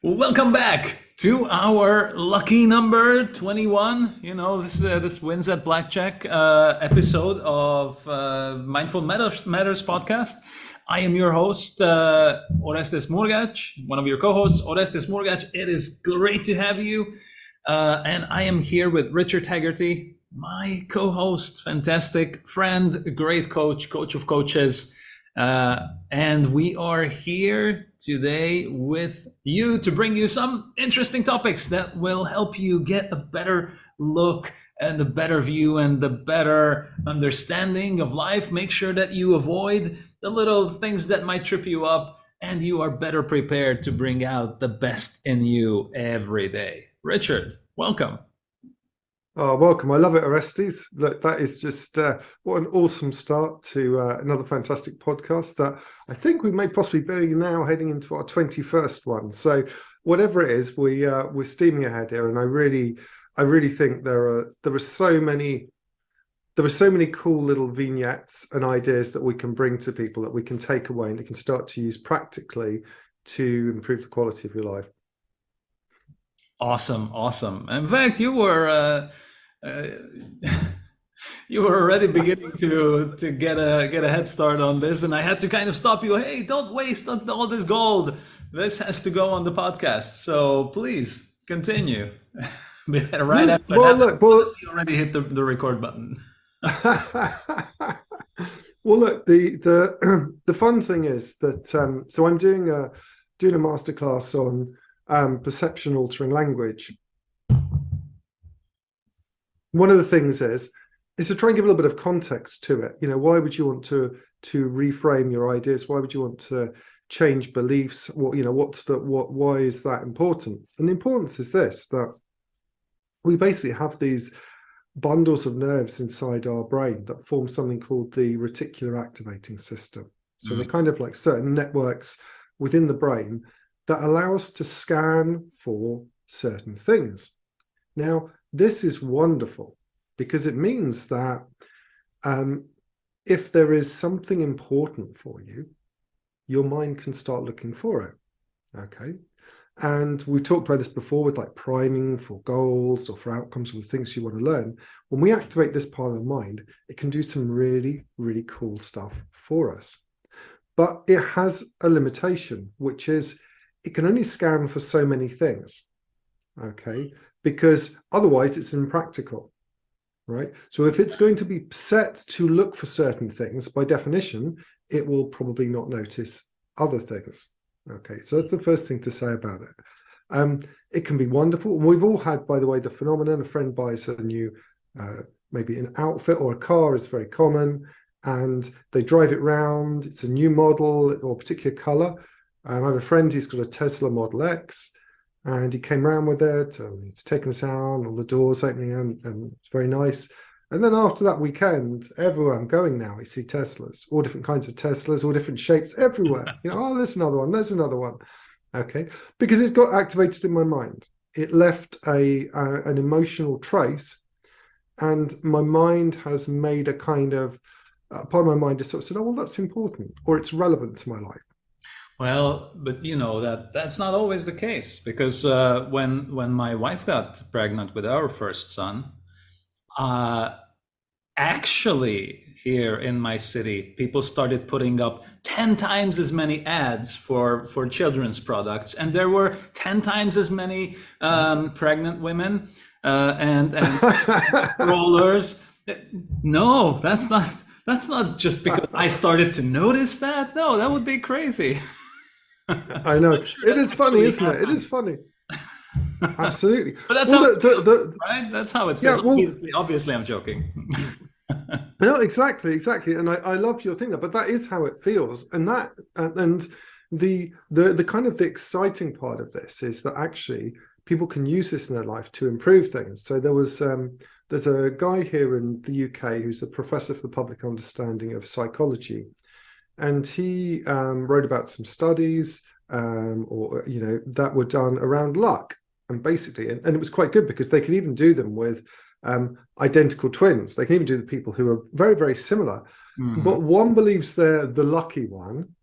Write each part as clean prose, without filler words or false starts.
Welcome back to our lucky number 21. This wins at blackjack episode of Mindful Matters podcast. I am your host, Oresztesz Murgacs, one of your co-hosts, Oresztesz Murgacs. It is great to have you. And I am here with Richard Haggerty, my co-host, fantastic friend, great coach of coaches. And we are here today with you to bring you some interesting topics that will help you get a better look and a better view and the better understanding of life. Make sure that you avoid the little things that might trip you up and you are better prepared to bring out the best in you every day. Richard, welcome. Oh, welcome. I love it, Oresztesz. Look, that is just what an awesome start to another fantastic podcast that I think we may possibly be now heading into our 21st one. So whatever it is, we're steaming ahead here. And I really think there are so many cool little vignettes and ideas that we can bring to people that we can take away and they can start to use practically to improve the quality of your life. Awesome. In fact, you were already beginning to get a head start on this, and I had to kind of stop you. Hey, don't waste all this gold. This has to go on the podcast. So please continue. Right after you already hit the record button. Well, look, the fun thing is that so I'm doing a masterclass on perception altering language. One of the things is to try and give a little bit of context to it. Why would you want to reframe your ideas? Why would you want to change beliefs? Why is that important? And the importance is this, that we basically have these bundles of nerves inside our brain that form something called the reticular activating system. So they're kind of like certain networks within the brain that allow us to scan for certain things. Now, this is wonderful because it means that if there is something important for you, your mind can start looking for it, okay? And we talked about this before with like priming for goals or for outcomes or things you want to learn. When we activate this part of the mind, it can do some really, really cool stuff for us. But it has a limitation, which is it can only scan for so many things, okay? Because otherwise it's impractical, right? So if it's going to be set to look for certain things, by definition, it will probably not notice other things, okay? So that's the first thing to say about it. It can be wonderful. And we've all had, by the way, the phenomenon, a friend buys a new, maybe an outfit or a car is very common, and they drive it round, it's a new model or a particular color. I have a friend who's got a Tesla Model X, and he came around with it, and it's taken us out, all the doors opening, and it's very nice. And then after that weekend, everywhere I'm going now, I see Teslas, all different kinds of Teslas, all different shapes everywhere. Oh, there's another one, okay? Because it got activated in my mind. It left an emotional trace, and my mind has made a kind of, part of my mind has sort of said, oh, well, that's important, or it's relevant to my life. Well, but that's not always the case, because when my wife got pregnant with our first son, actually here in my city, people started putting up 10 times as many ads for children's products, and there were 10 times as many pregnant women and rollers. No, that's not just because I started to notice that. No, that would be crazy. I know. Sure it is funny, isn't it? It is funny. Absolutely. But that's how it feels, right? That's how it feels. Yeah, obviously, I'm joking. No, exactly. And I love your thing there, but that is how it feels. And the kind of the exciting part of this is that actually people can use this in their life to improve things. So there's a guy here in the UK who's a professor for the public understanding of psychology. And he wrote about some studies that were done around luck. And basically, and it was quite good because they could even do them with identical twins. They can even do the people who are very, very similar. Mm-hmm. But one believes they're the lucky one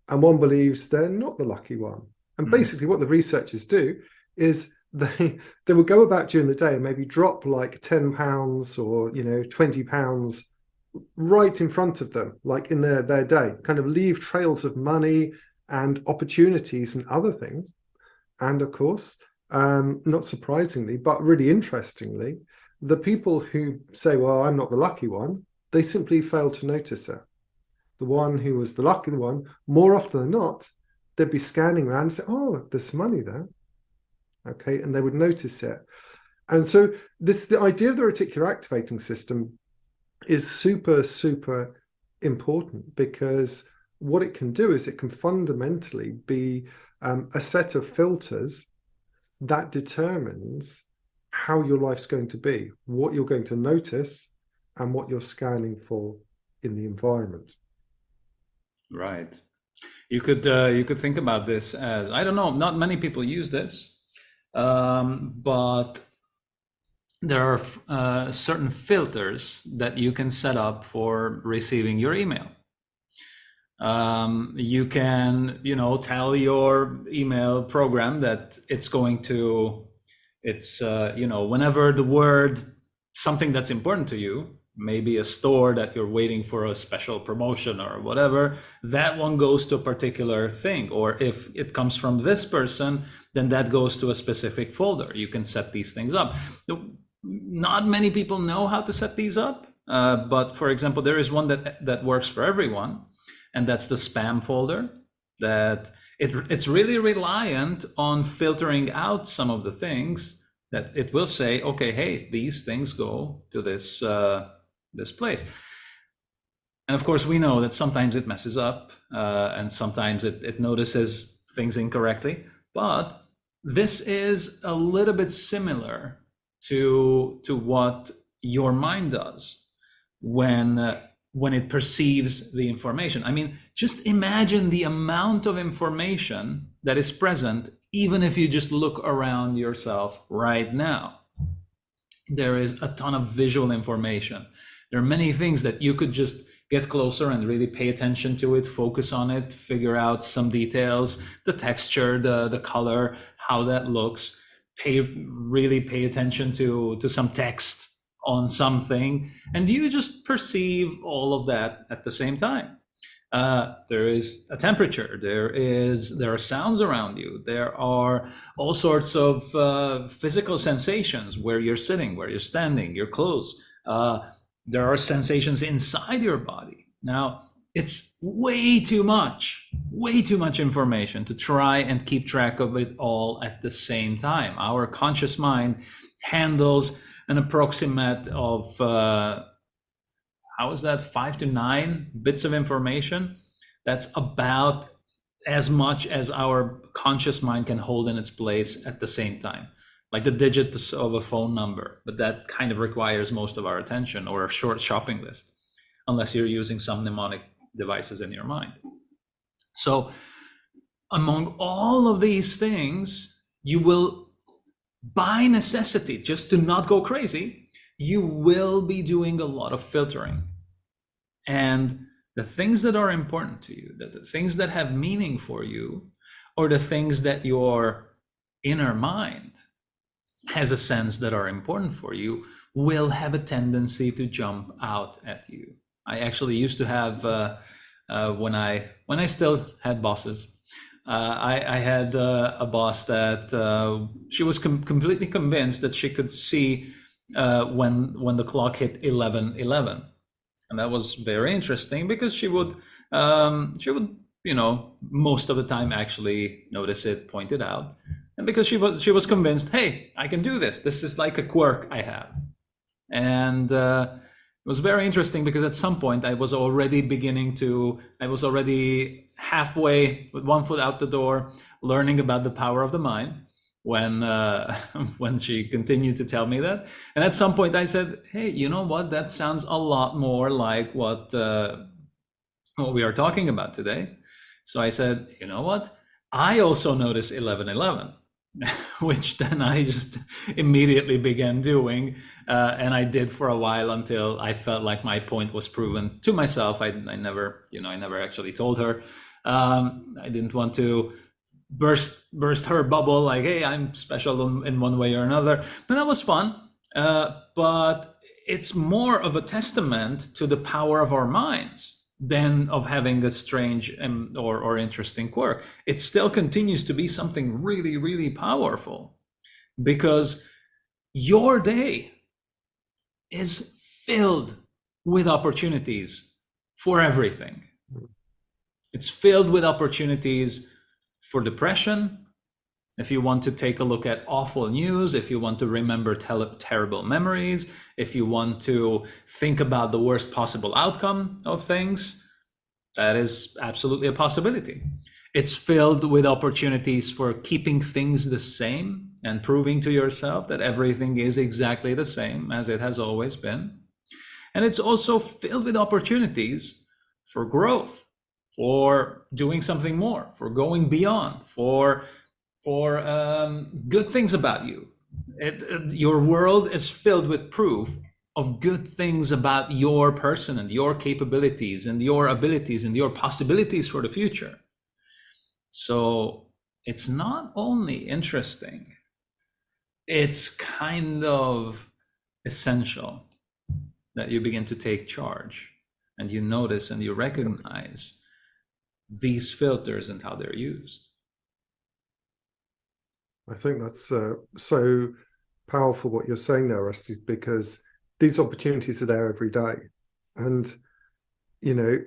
and one believes they're not the lucky one. And basically what the researchers do is they will go about during the day and maybe drop like £10 or 20 pounds right in front of them, like in their day, kind of leave trails of money and opportunities and other things. And of course, not surprisingly, but really interestingly, the people who say, well, I'm not the lucky one, they simply fail to notice it. The one who was the lucky one, more often than not, they'd be scanning around and say, oh, there's money there. Okay, and they would notice it. And so the idea of the reticular activating system is super, super important, because what it can do is it can fundamentally be a set of filters that determines how your life's going to be, what you're going to notice, and what you're scanning for in the environment. Right. You could think about this as, I don't know, not many people use this, but there are certain filters that you can set up for receiving your email. You can, tell your email program that it's going to, whenever the word, something that's important to you, maybe a store that you're waiting for a special promotion or whatever, that one goes to a particular thing. Or if it comes from this person, then that goes to a specific folder. You can set these things up. Not many people know how to set these up, but for example, there is one that works for everyone, and that's the spam folder. That it's really reliant on filtering out some of the things that it will say, okay, hey, these things go to this place. And of course, we know that sometimes it messes up, and sometimes it notices things incorrectly. But this is a little bit similar to what your mind does when it perceives the information. I mean, just imagine the amount of information that is present, even if you just look around yourself right now. There is a ton of visual information. There are many things that you could just get closer and really pay attention to it, focus on it, figure out some details, the texture, the color, how that looks, really pay attention to some text on something, and you just perceive all of that at the same time. There is a temperature, there are sounds around you, there are all sorts of physical sensations, where you're sitting, where you're standing, your clothes. There are sensations inside your body. Now, it's way too much information to try and keep track of it all at the same time. Our conscious mind handles an approximate of, 5 to 9 bits of information. That's about as much as our conscious mind can hold in its place at the same time, like the digits of a phone number. But that kind of requires most of our attention, or a short shopping list, unless you're using some mnemonic devices in your mind. So among all of these things, you will, by necessity, just to not go crazy, you will be doing a lot of filtering. And the things that are important to you, the things that have meaning for you, or the things that your inner mind has a sense that are important for you, will have a tendency to jump out at you. I actually used to have, when I still had bosses, I had a boss that she was completely convinced that she could see when the clock hit 11:11, and that was very interesting, because she would most of the time actually notice it, point it out, and because she was convinced, hey, I can do this. This is like a quirk I have, and it was very interesting, because at some point I was already halfway with one foot out the door, learning about the power of the mind, when she continued to tell me that. And at some point I said, hey, you know what? That sounds a lot more like what we are talking about today. So I said, you know what? I also notice 11:11. Which then I just immediately began doing, and I did for a while, until I felt like my point was proven to myself. I never actually told her. I didn't want to burst her bubble, like, hey, I'm special in one way or another. Then that was fun. But it's more of a testament to the power of our minds than of having a strange or interesting quirk. It still continues to be something really, really powerful, because your day is filled with opportunities for everything. It's filled with opportunities for depression, if you want to take a look at awful news, if you want to remember terrible memories, if you want to think about the worst possible outcome of things, that is absolutely a possibility. It's filled with opportunities for keeping things the same and proving to yourself that everything is exactly the same as it has always been. And it's also filled with opportunities for growth, for doing something more, for going beyond, for good things about you. Your world is filled with proof of good things about your person and your capabilities and your abilities and your possibilities for the future. So it's not only interesting, it's kind of essential that you begin to take charge and you notice and you recognize these filters and how they're used. I think that's so powerful what you're saying there, Oresztesz, because these opportunities are there every day. And, you know,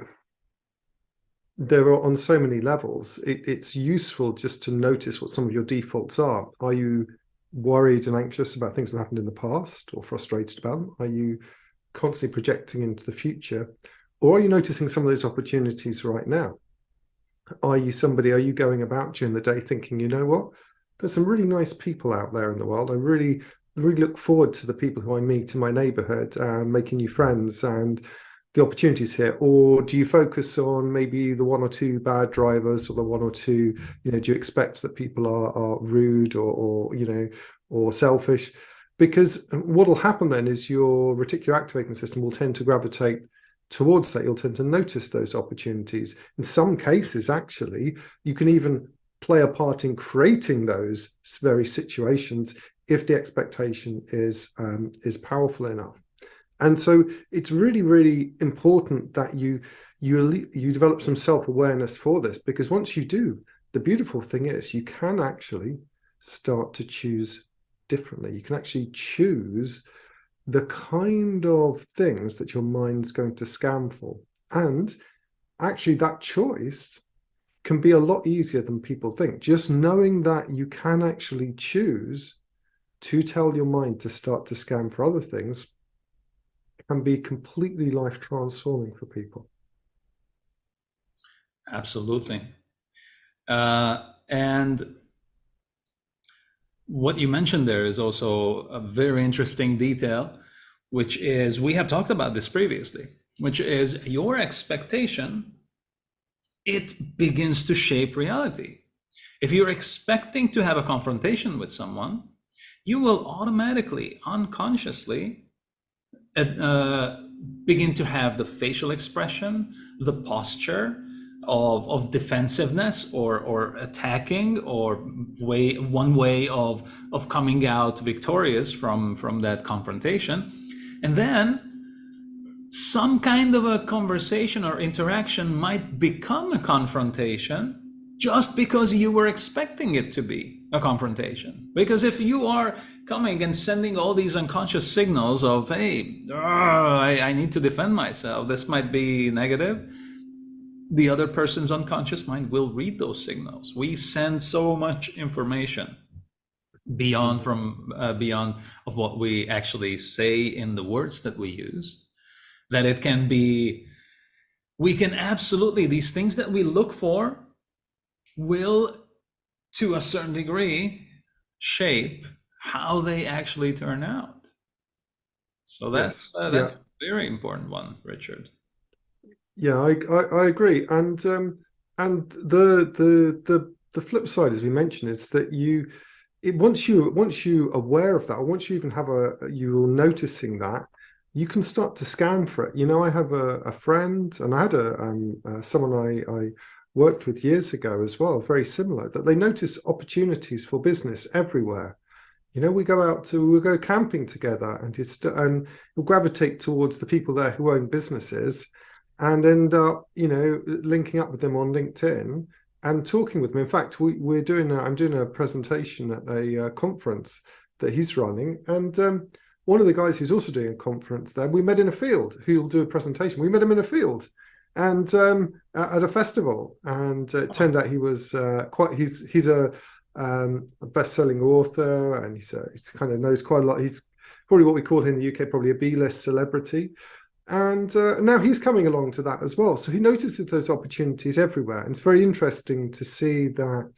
there are on so many levels. It's useful just to notice what some of your defaults are. Are you worried and anxious about things that happened in the past or frustrated about them? Are you constantly projecting into the future? Or are you noticing some of those opportunities right now? Are you going about during the day thinking, you know what? There's some really nice people out there in the world. I really look forward to the people who I meet in my neighborhood and making new friends and the opportunities here. Or do you focus on maybe the one or two bad drivers or the one or two, do you expect that people are rude or or selfish? Because what will happen then is your reticular activating system will tend to gravitate towards that. You'll tend to notice those opportunities. In some cases, actually, you can even play a part in creating those very situations if the expectation is powerful enough. And so it's really, really important that you develop some self-awareness for this, because once you do, the beautiful thing is you can actually start to choose differently. You can actually choose the kind of things that your mind's going to scan for. And actually that choice can be a lot easier than people think. Just knowing that you can actually choose to tell your mind to start to scan for other things can be completely life transforming for people. Absolutely. And what you mentioned there is also a very interesting detail, which is, we have talked about this previously, which is your expectation, it begins to shape reality. If you're expecting to have a confrontation with someone, you will automatically, unconsciously, begin to have the facial expression, the posture of defensiveness or attacking, or one way of coming out victorious from that confrontation. And then some kind of a conversation or interaction might become a confrontation just because you were expecting it to be a confrontation. Because if you are coming and sending all these unconscious signals of, hey, I need to defend myself, this might be negative, the other person's unconscious mind will read those signals. We send so much information beyond of what we actually say in the words that we use, that it can be, we can absolutely, these things that we look for will, to a certain degree, shape how they actually turn out. So that's Yes, that's a very important one, Richard. yeah, I agree. And the flip side, as we mentioned, is that once you aware of that, or once you even have you're noticing that, you can start to scan for it. I have a friend, and I had someone worked with years ago as well, very similar, that they notice opportunities for business everywhere. We we'll go camping together, and we'll gravitate towards the people there who own businesses, and end up, linking up with them on LinkedIn and talking with them. In fact, I'm doing a presentation at a conference that he's running, and one of the guys who's also doing a conference there, we met in a field. Who'll do a presentation? We met him in a field, and at a festival, and it turned out he was he's a best-selling author, and he's kind of knows quite a lot. He's probably what we call in the UK probably a B-list celebrity, and now he's coming along to that as well. So he notices those opportunities everywhere, and it's very interesting to see that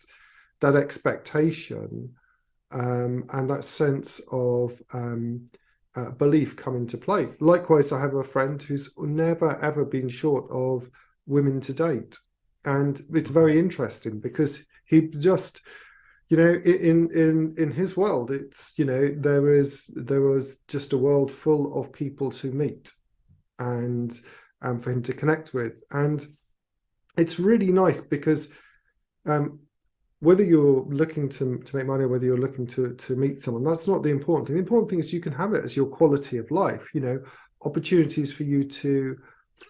expectation and that sense of belief come into play. Likewise, I have a friend who's never ever been short of women to date, and it's very interesting because he just, in his world, it's, there was just a world full of people to meet and for him to connect with. And it's really nice because whether you're looking to make money, or whether you're looking to meet someone, that's not the important thing. The important thing is you can have it as your quality of life, opportunities for you to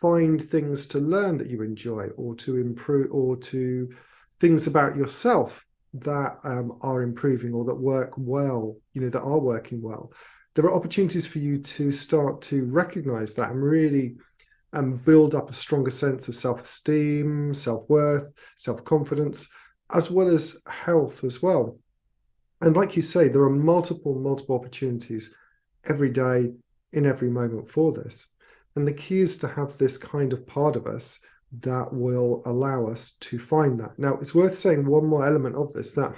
find things to learn that you enjoy, or to improve, or to things about yourself that are improving, or that work well, that are working well. There are opportunities for you to start to recognize that and really build up a stronger sense of self-esteem, self-worth, self-confidence, as well as health as well. And like you say, there are multiple opportunities every day, in every moment for this. And the key is to have this kind of part of us that will allow us to find that. Now, it's worth saying one more element of this, that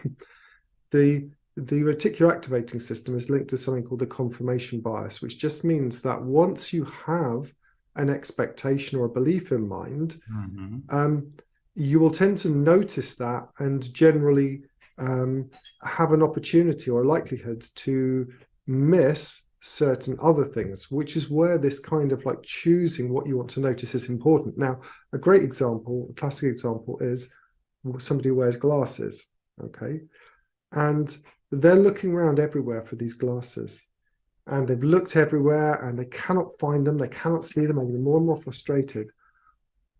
the reticular activating system is linked to something called the confirmation bias, which just means that once you have an expectation or a belief in mind, you will tend to notice that, and generally have an opportunity or a likelihood to miss certain other things, which is where this kind of like choosing what you want to notice is important. Now, a great example, a classic example, is somebody who wears glasses, okay? And they're looking around everywhere for these glasses, and they've looked everywhere and they cannot find them, they cannot see them, and they're more and more frustrated.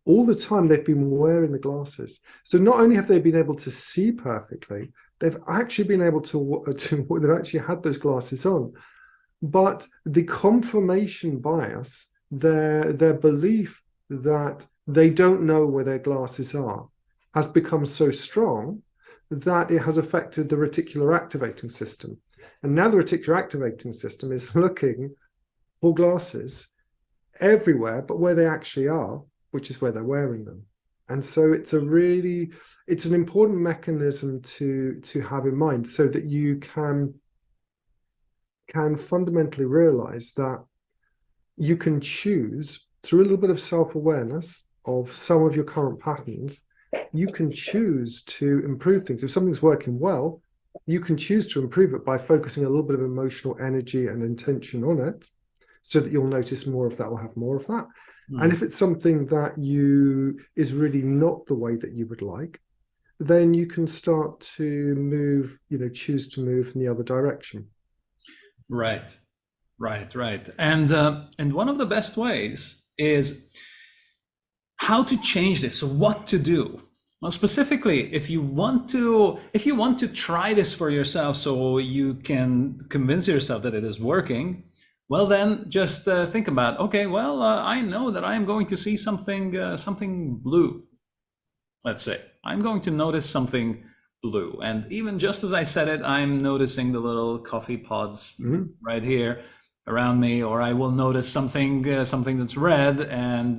All the time they've been wearing the glasses. So not only have they been able to see perfectly, they've actually been able they've actually had those glasses on. But the confirmation bias, their belief that they don't know where their glasses are, has become so strong that it has affected the reticular activating system. And now the reticular activating system is looking for glasses everywhere, but where they actually are, which is where they're wearing them. And so it's an important mechanism to have in mind, so that you can fundamentally realize that you can choose, through a little bit of self-awareness of some of your current patterns, you can choose to improve things. If something's working well, you can choose to improve it by focusing a little bit of emotional energy and intention on it, so that you'll notice more of that, or have more of that. And if it's something that is really not the way that you would like, then you can start to move, choose to move in the other direction. Right. And one of the best ways is how to change this. So what to do? Well, specifically, if you want to try this for yourself, so you can convince yourself that it is working, well, then just think about, okay, well, I know that I'm going to see something blue. Let's say I'm going to notice something blue, and even just as I said it, I'm noticing the little coffee pods right here around me, or I will notice something that's red, and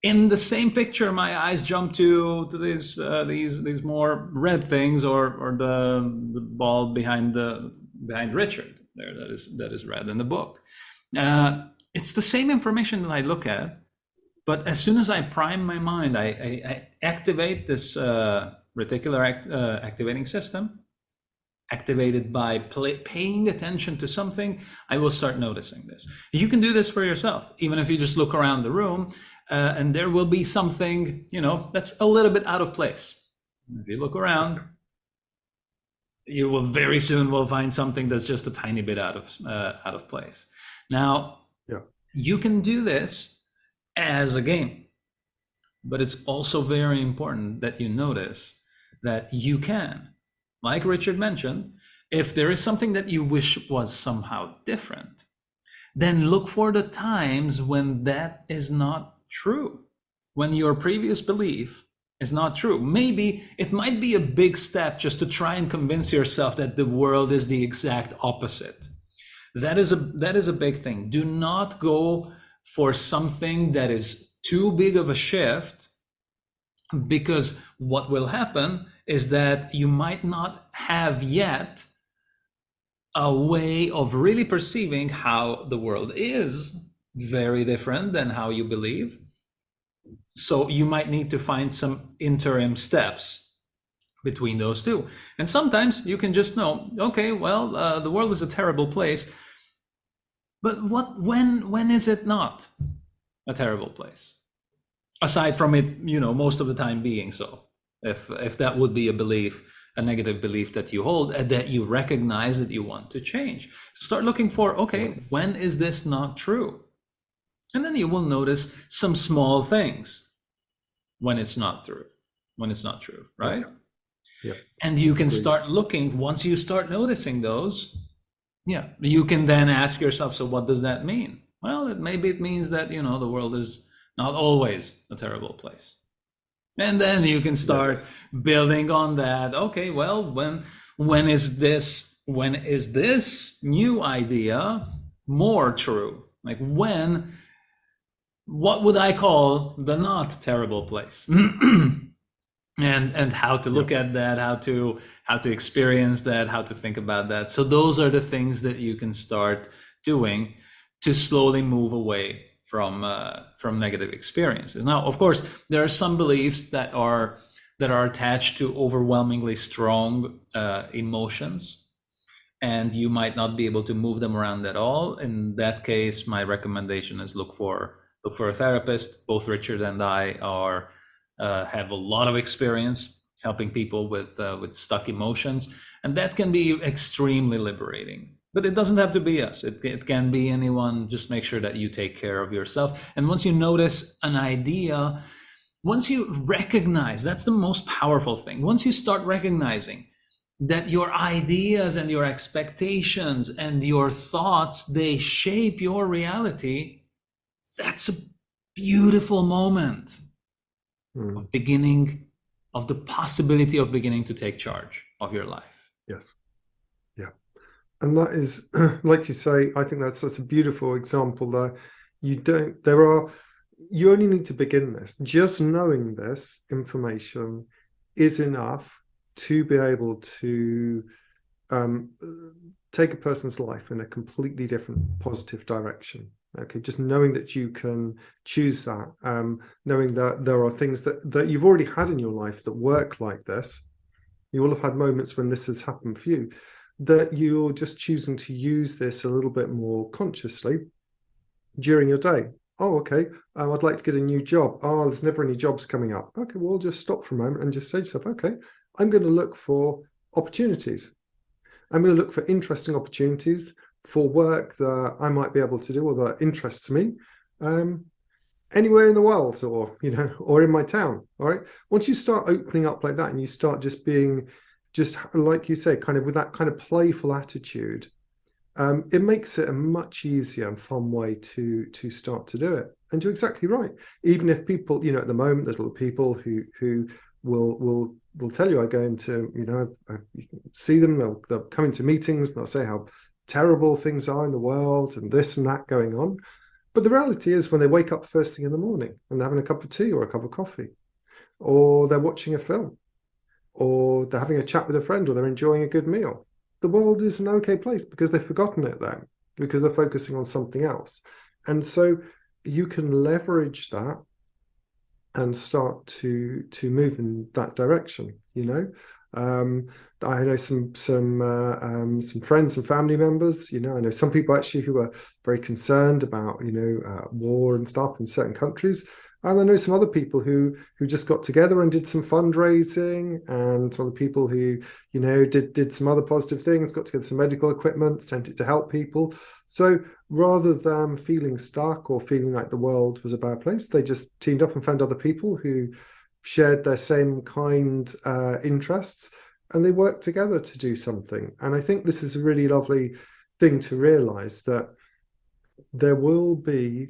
in the same picture, my eyes jump to these more red things, or the ball behind Richard there that is red in the book. It's the same information that I look at, but as soon as I prime my mind, I activate this reticular activating system, activated by paying attention to something, I will start noticing this. You can do this for yourself, even if you just look around the room and there will be something, that's a little bit out of place. If you look around, you will very soon will find something that's just a tiny bit out of place. Now, you can do this as a game, but it's also very important that you notice that you can, like Richard mentioned, if there is something that you wish was somehow different, then look for the times when that is not true, when your previous belief is not true. Maybe it might be a big step just to try and convince yourself that the world is the exact opposite. That is a big thing. Do not go for something that is too big of a shift, because what will happen is that you might not have yet a way of really perceiving how the world is very different than how you believe. So you might need to find some interim steps between those two. And sometimes you can just know, okay, well, the world is a terrible place, but when is it not a terrible place? Aside from it, most of the time being so. If that would be a belief, a negative belief that you hold and that you recognize that you want to change. So start looking for, okay, when is this not true? And then you will notice some small things when it's not true, right? Yeah. And you can start looking, once you start noticing those, you can then ask yourself, so what does that mean? Well, maybe it means that, the world is not always a terrible place. And then you can start building on that. Okay, well, when is this new idea more true? Like what would I call the not terrible place? and how to look at that, how to experience that, how to think about that. So those are the things that you can start doing to slowly move away from negative experiences. Now, of course, there are some beliefs that are attached to overwhelmingly strong emotions, and you might not be able to move them around at all. In that case, my recommendation is look for a therapist. Both Richard and I have a lot of experience helping people with stuck emotions, and that can be extremely liberating. But it doesn't have to be us. It can be anyone. Just make sure that you take care of yourself. And once you notice an idea, once you recognize, that's the most powerful thing. Once you start recognizing that your ideas and your expectations and your thoughts, they shape your reality, that's a beautiful moment of the possibility of beginning to take charge of your life. Yes. Yeah. And that is, like you say, I think that's a beautiful example there. You only need to begin this. Just knowing this information is enough to be able to take a person's life in a completely different positive direction. Okay, just knowing that you can choose that, knowing that there are things that you've already had in your life that work like this. You will have had moments when this has happened for you, that you're just choosing to use this a little bit more consciously during your day. Oh, okay, I'd like to get a new job. Oh, there's never any jobs coming up. Okay, well, just stop for a moment and just say to yourself, okay, I'm going to look for opportunities. I'm going to look for interesting opportunities for work that I might be able to do or that interests me anywhere in the world, or or in my town. All right, once you start opening up like that and you start just being, just like you say, kind of with that kind of playful attitude, it makes it a much easier and fun way to start to do it. And you're exactly right. Even if people, at the moment, there's a lot of people who will tell you, I go into, you can see them, they'll come into meetings, and they'll say how terrible things are in the world and this and that going on. But the reality is, when they wake up first thing in the morning and they're having a cup of tea or a cup of coffee, or they're watching a film, or they're having a chat with a friend, or they're enjoying a good meal, the world is an okay place because they've forgotten it then, because they're focusing on something else. And so you can leverage that and start to move in that direction. I know some friends and family members. I know some people actually who are very concerned about war and stuff in certain countries. And I know some other people who just got together and did some fundraising, and some other people who did some other positive things, got together some medical equipment, sent it to help people. So rather than feeling stuck or feeling like the world was a bad place, they just teamed up and found other people who shared their same kind interests, and they worked together to do something. And I think this is a really lovely thing to realize, that there will be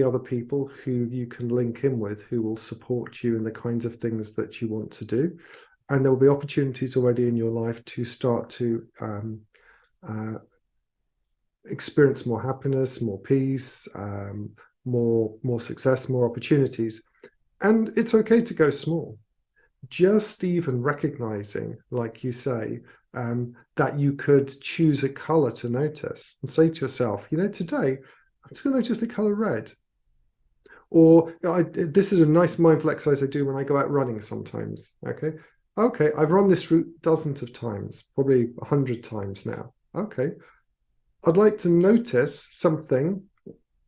other people who you can link in with, who will support you in the kinds of things that you want to do. And there will be opportunities already in your life to start to experience more happiness, more peace, more success, more opportunities. And it's okay to go small. Just even recognizing, like you say, that you could choose a color to notice and say to yourself, today I'm just going to notice the color red. Or this is a nice mindful exercise I do when I go out running sometimes. Okay, I've run this route dozens of times, probably 100 times now. Okay, I'd like to notice something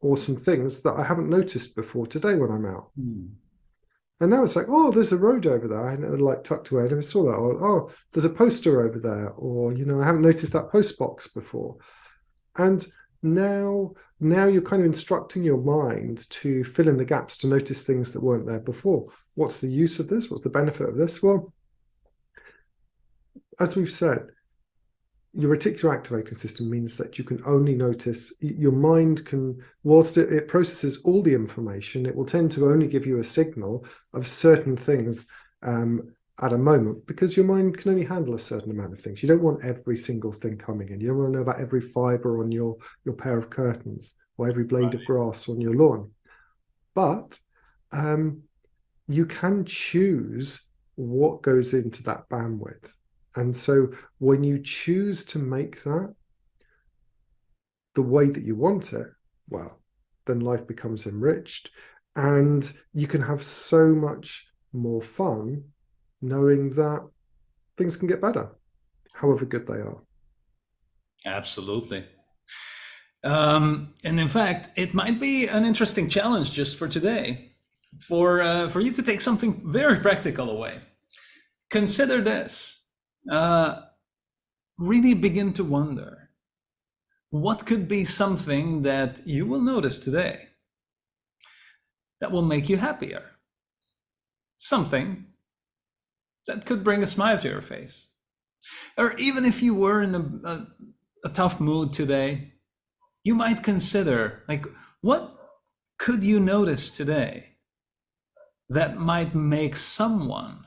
or some things that I haven't noticed before today when I'm out. And now it's like, oh, there's a road over there. I never tucked away. I never saw that. Or, oh, there's a poster over there. Or, I haven't noticed that post box before. And now you're kind of instructing your mind to fill in the gaps, to notice things that weren't there before. What's the use of this? What's the benefit of this? Well, as we've said, your reticular activating system means that you can only notice, your mind can, whilst it processes all the information, it will tend to only give you a signal of certain things at a moment, because your mind can only handle a certain amount of things. You don't want every single thing coming in. You don't want to know about every fiber on your pair of curtains, or every blade of grass on your lawn. But you can choose what goes into that bandwidth. And so when you choose to make that the way that you want it, well, then life becomes enriched, and you can have so much more fun knowing that things can get better, however good they are. Absolutely. And in fact, it might be an interesting challenge just for today, for you to take something very practical away. Consider this. Really begin to wonder, what could be something that you will notice today that will make you happier? Something that could bring a smile to your face. Or even if you were in a tough mood today, you might consider, like, what could you notice today that might make someone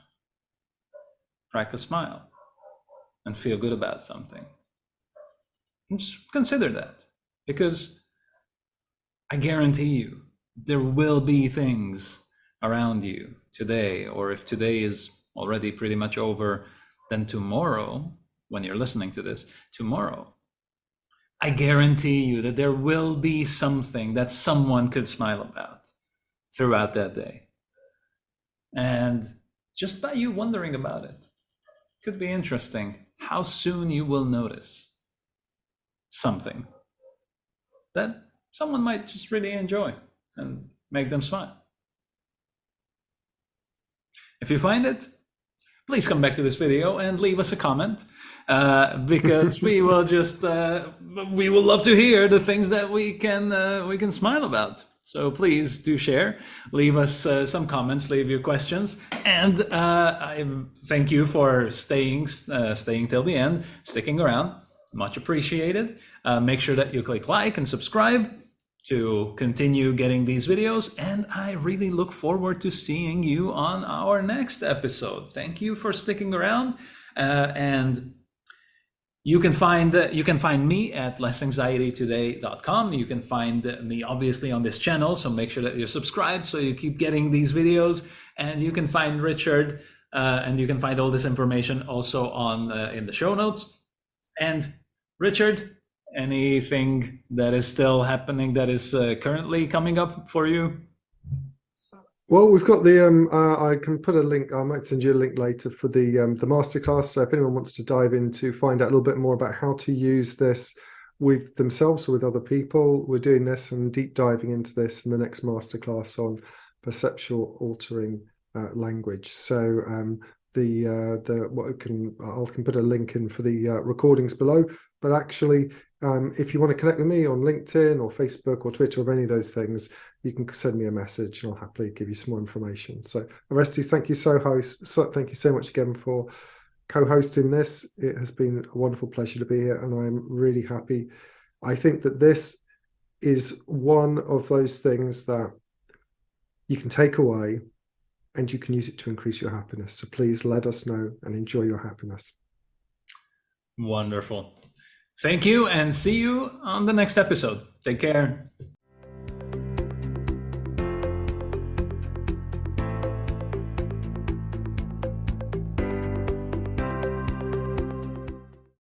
crack a smile and feel good about something? And just consider that, because I guarantee you there will be things around you today, or if today is already pretty much over, then tomorrow, when you're listening to this, tomorrow, I guarantee you that there will be something that someone could smile about throughout that day. And just by you wondering about it, could be interesting how soon you will notice something that someone might just really enjoy and make them smile. If you find it, please come back to this video and leave us a comment, because we will we will love to hear the things that we can smile about. So please do share, leave us some comments, leave your questions, and I thank you for staying till the end, sticking around. Much appreciated. Make sure that you click like and subscribe to continue getting these videos, and I really look forward to seeing you on our next episode. Thank you for sticking around, and you can find me at lessanxietytoday.com. You can find me obviously on this channel, so make sure that you're subscribed so you keep getting these videos. And you can find Richard, and you can find all this information also on in the show notes. And Richard, anything that is still happening that is currently coming up for you? Well, we've got the I can put a link. I might send you a link later for the masterclass. So if anyone wants to dive into, find out a little bit more about how to use this with themselves or with other people, we're doing this and deep diving into this in the next masterclass on perceptual altering language. So the what I can put a link in for the recordings below. But actually, if you want to connect with me on LinkedIn or Facebook or Twitter or any of those things, you can send me a message and I'll happily give you some more information. So Oresztesz, thank you so much again for co-hosting this. It has been a wonderful pleasure to be here and I'm really happy. I think that this is one of those things that you can take away and you can use it to increase your happiness. So please let us know and enjoy your happiness. Wonderful. Thank you and see you on the next episode. Take care.